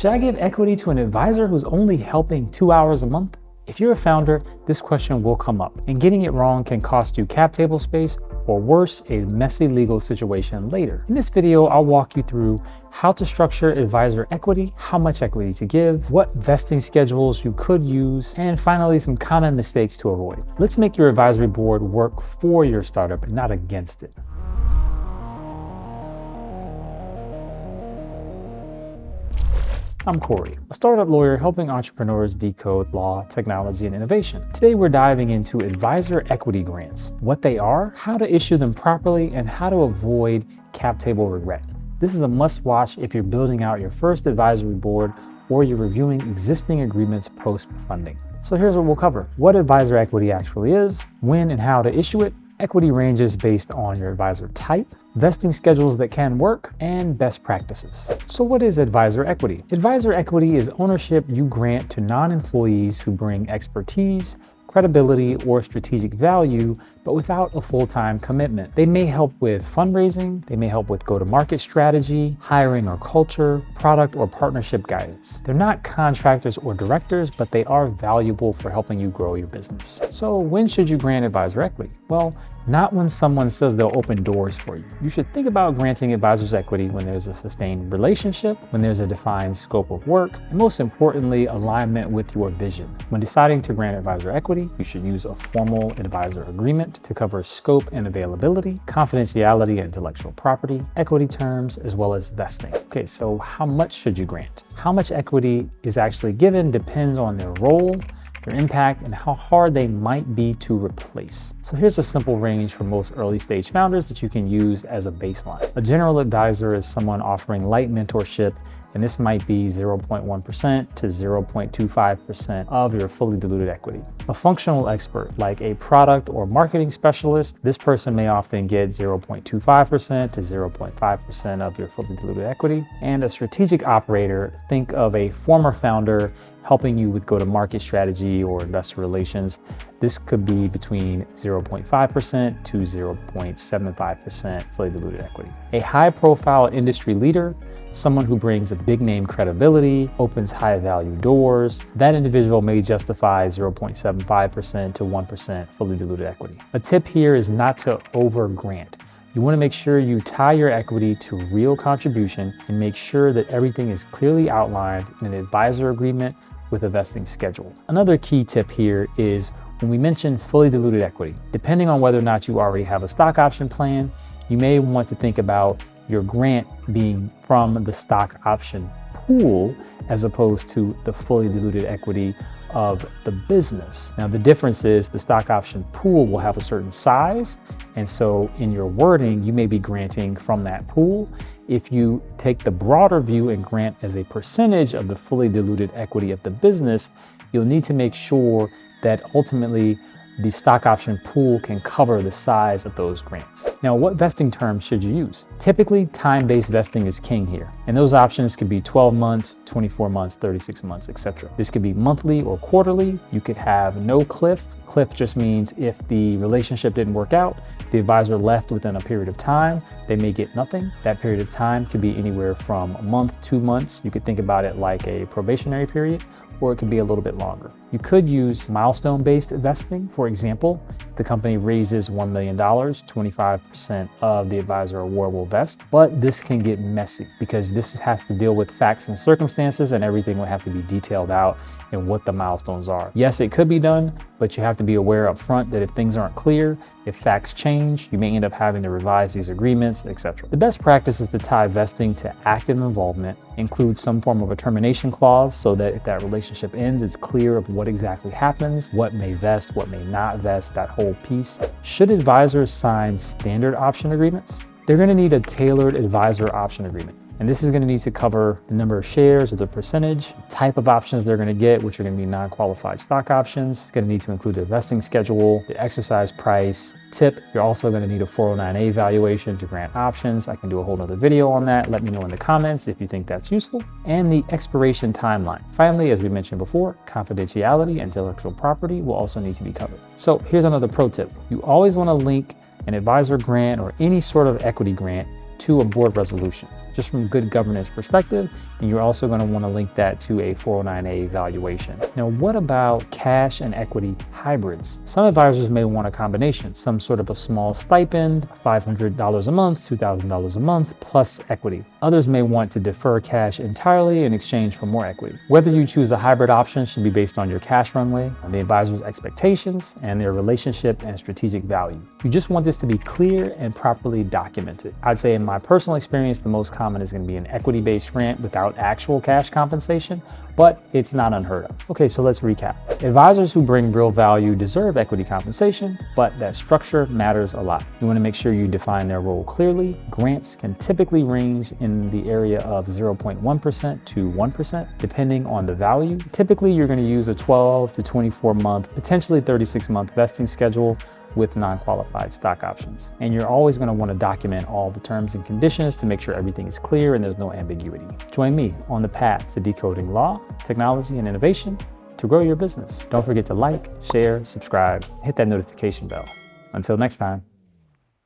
Should I give equity to an advisor who's only helping 2 hours a month? If you're a founder, this question will come up, and getting it wrong can cost you cap table space, or worse, a messy legal situation later. In this video, I'll walk you through how to structure advisor equity, how much equity to give, what vesting schedules you could use, and finally, some common mistakes to avoid. Let's make your advisory board work for your startup and not against it. I'm Corey, a startup lawyer helping entrepreneurs decode law, technology, and innovation. Today, we're diving into advisor equity grants, what they are, how to issue them properly, and how to avoid cap table regret. This is a must-watch if you're building out your first advisory board or you're reviewing existing agreements post-funding. So here's what we'll cover: what advisor equity actually is, when and how to issue it, equity ranges based on your advisor type, vesting schedules that can work, and best practices. So what is advisor equity? Advisor equity is ownership you grant to non-employees who bring expertise, credibility, or strategic value, but without a full-time commitment. They may help with fundraising, they may help with go-to-market strategy, hiring or culture, product or partnership guidance. They're not contractors or directors, but they are valuable for helping you grow your business. So when should you grant advisor equity? Well, not when someone says they'll open doors for you. You should think about granting advisors equity when there's a sustained relationship, when there's a defined scope of work, and most importantly, alignment with your vision. When deciding to grant advisor equity, you should use a formal advisor agreement to cover scope and availability, confidentiality and intellectual property, equity terms, as well as vesting. Okay, so how much should you grant? How much equity is actually given depends on their role, their impact, and how hard they might be to replace. So here's a simple range for most early stage founders that you can use as a baseline. A general advisor is someone offering light mentorship, and this might be 0.1% to 0.25% of your fully diluted equity. A functional expert, like a product or marketing specialist, this person may often get 0.25% to 0.5% of your fully diluted equity. And a strategic operator, think of a former founder helping you with go-to-market strategy or investor relations. This could be between 0.5% to 0.75% fully diluted equity. A high-profile industry leader, someone who brings a big name credibility, opens high value doors, that individual may justify 0.75% to 1% fully diluted equity. A tip here is not to over grant. You want to make sure you tie your equity to real contribution and make sure that everything is clearly outlined in an advisor agreement with a vesting schedule. Another key tip here is when we mention fully diluted equity, depending on whether or not you already have a stock option plan, you may want to think about your grant being from the stock option pool as opposed to the fully diluted equity of the business. Now, the difference is the stock option pool will have a certain size, and so in your wording, you may be granting from that pool. If you take the broader view and grant as a percentage of the fully diluted equity of the business, you'll need to make sure that ultimately the stock option pool can cover the size of those grants. Now, what vesting terms should you use? Typically, time-based vesting is king here, and those options could be 12 months, 24 months, 36 months, etc. This could be monthly or quarterly. You could have no cliff. Cliff just means if the relationship didn't work out, the advisor left within a period of time, they may get nothing. That period of time could be anywhere from a month, 2 months. You could think about it like a probationary period, or it could be a little bit longer. You could use milestone-based vesting. For example, the company raises $1 million, 25% of the advisor award will vest, but this can get messy because this has to deal with facts and circumstances, and everything will have to be detailed out and what the milestones are. Yes, it could be done, but you have to be aware up front that if things aren't clear, if facts change, you may end up having to revise these agreements, etc. The best practice is to tie vesting to active involvement, include some form of a termination clause so that if that relationship ends, it's clear of what exactly happens, what may vest, what may not vest, that whole piece. Should advisors sign standard option agreements? They're going to need a tailored advisor option agreement. And this is going to need to cover the number of shares or the percentage, type of options they're going to get, which are going to be non-qualified stock options. It's going to need to include the vesting schedule, the exercise price, tip. You're also going to need a 409A valuation to grant options. I can do a whole nother video on that. Let me know in the comments if you think that's useful. And the expiration timeline. Finally, as we mentioned before, confidentiality and intellectual property will also need to be covered. So here's another pro tip. You always want to link an advisor grant or any sort of equity grant to a board resolution. just from a good governance perspective. And you're also going to want to link that to a 409A valuation. Now, what about cash and equity hybrids? Some advisors may want a combination, some sort of a small stipend, $500 a month, $2,000 a month, plus equity. Others may want to defer cash entirely in exchange for more equity. Whether you choose a hybrid option should be based on your cash runway, the advisor's expectations, and their relationship and strategic value. You just want this to be clear and properly documented. I'd say in my personal experience, the most common is going to be an equity-based grant without actual cash compensation, but it's not unheard of. Okay, so let's recap. Advisors who bring real value deserve equity compensation, but that structure matters a lot. You want to make sure you define their role clearly. Grants can typically range in the area of 0.1% to 1%, depending on the value. Typically, you're going to use a 12 to 24 month, potentially 36-month vesting schedule with non-qualified stock options. And you're always going to want to document all the terms and conditions to make sure everything is clear and there's no ambiguity. Join me on the path to decoding law, technology, and innovation to grow your business. Don't forget to like, share, subscribe, hit that notification bell. Until next time.